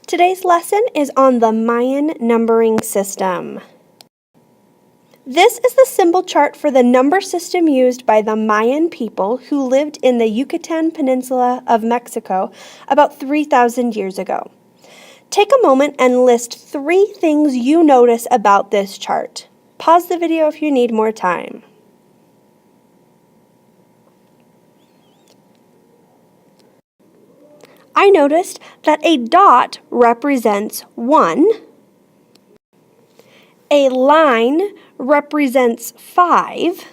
Today's lesson is on the Mayan numbering system. This is the symbol chart for the number system used by the Mayan people who lived in the Yucatan Peninsula of Mexico about 3,000 years ago. Take a moment and list 3 things you notice about this chart. Pause the video if you need more time. I noticed that a dot represents 1, a line represents 5,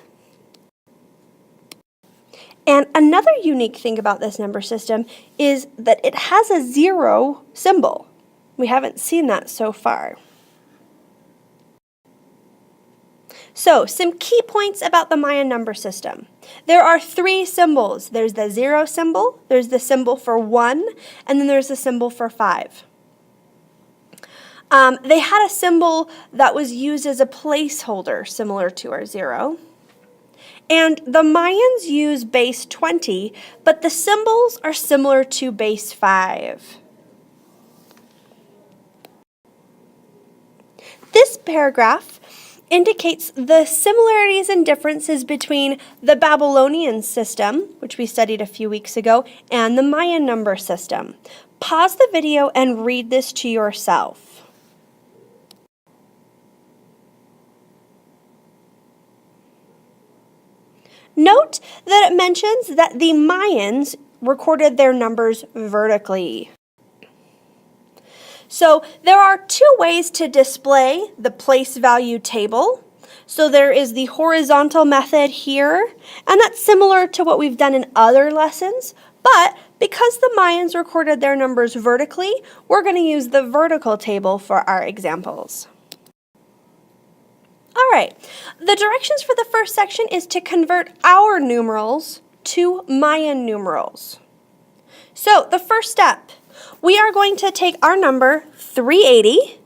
and another unique thing about this number system is that it has a 0 symbol. We haven't seen that so far. So, some key points about the Mayan number system. There are 3 symbols. There's the 0 symbol, there's the symbol for 1, and then there's the symbol for 5. They had a symbol that was used as a placeholder, similar to our 0. And the Mayans use base 20, but the symbols are similar to base 5. This paragraph indicates the similarities and differences between the Babylonian system, which we studied a few weeks ago, and the Mayan number system. Pause the video and read this to yourself. Note that it mentions that the Mayans recorded their numbers vertically. So there are 2 ways to display the place value table. So there is the horizontal method here, and that's similar to what we've done in other lessons, but because the Mayans recorded their numbers vertically, we're going to use the vertical table for our examples. All right, the directions for the first section is to convert our numerals to Mayan numerals. So the first step, we are going to take our number 380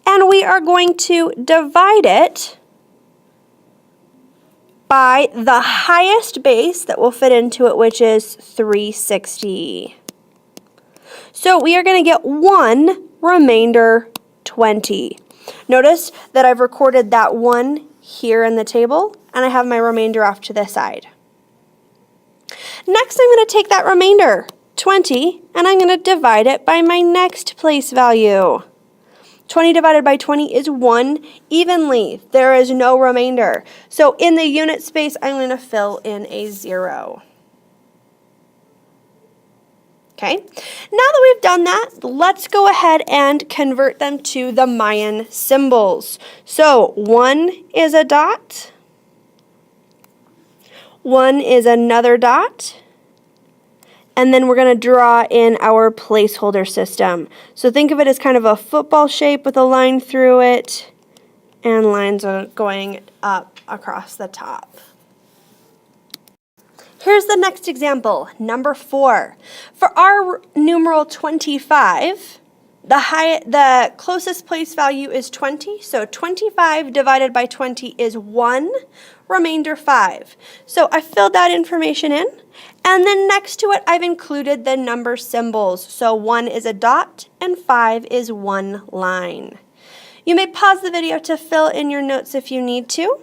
and we are going to divide it by the highest base that will fit into it, which is 360. So we are going to get 1 remainder 20. Notice that I've recorded that 1 here in the table, and I have my remainder off to the side. Next, I'm going to take that remainder, 20, and I'm going to divide it by my next place value. 20 divided by 20 is 1 evenly. There is no remainder. So in the unit space, I'm going to fill in a 0. Okay, now that we've done that, let's go ahead and convert them to the Mayan symbols. So 1 is a dot. 1 is another dot, and then we're going to draw in our placeholder system. So think of it as kind of a football shape with a line through it, and lines are going up across the top. Here's the next example, number 4. For our numeral 25, the closest place value is 20, so 25 divided by 20 is 1, remainder 5. So I filled that information in, and then next to it I've included the number symbols. So 1 is a dot and 5 is 1 line. You may pause the video to fill in your notes if you need to.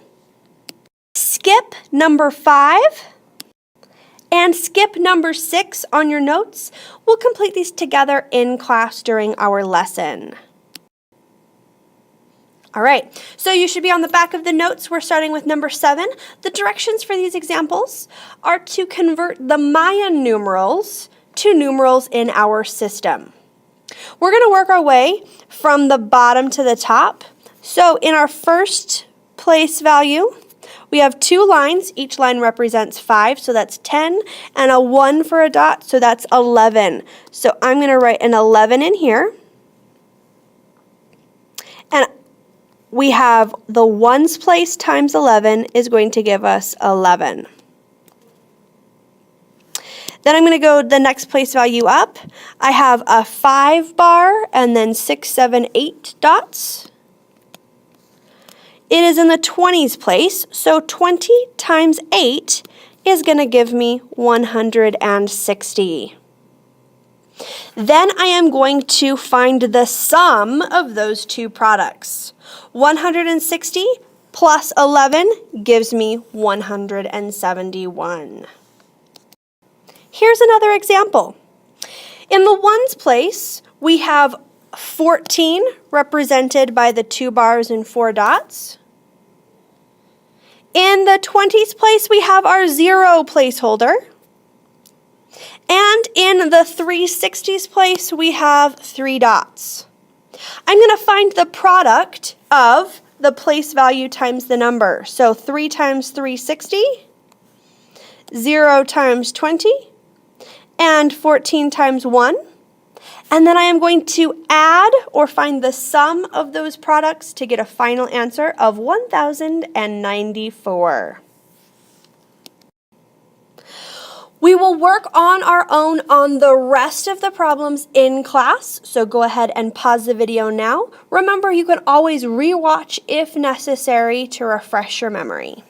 Skip number 5. And skip number 6 on your notes. We'll complete these together in class during our lesson. All right, so you should be on the back of the notes. We're starting with number 7. The directions for these examples are to convert the Mayan numerals to numerals in our system. We're going to work our way from the bottom to the top. So in our first place value, we have 2 lines. Each line represents 5, so that's 10, and a 1 for a dot, so that's 11. So I'm going to write an 11 in here. And we have the ones place times 11 is going to give us 11. Then I'm going to go the next place value up. I have a 5 bar and then 6, 7, 8 dots. It is in the 20s place, so 20 times 8 is going to give me 160. Then I am going to find the sum of those two products. 160 plus 11 gives me 171. Here's another example. In the ones place, we have 14 represented by the 2 bars and 4 dots. In the 20s place, we have our 0 placeholder. And in the 360s place, we have 3 dots. I'm going to find the product of the place value times the number. So 3 times 360, 0 times 20, and 14 times 1. And then I am going to add or find the sum of those products to get a final answer of 1,094. We will work on our own on the rest of the problems in class, so go ahead and pause the video now. Remember, you can always rewatch if necessary to refresh your memory.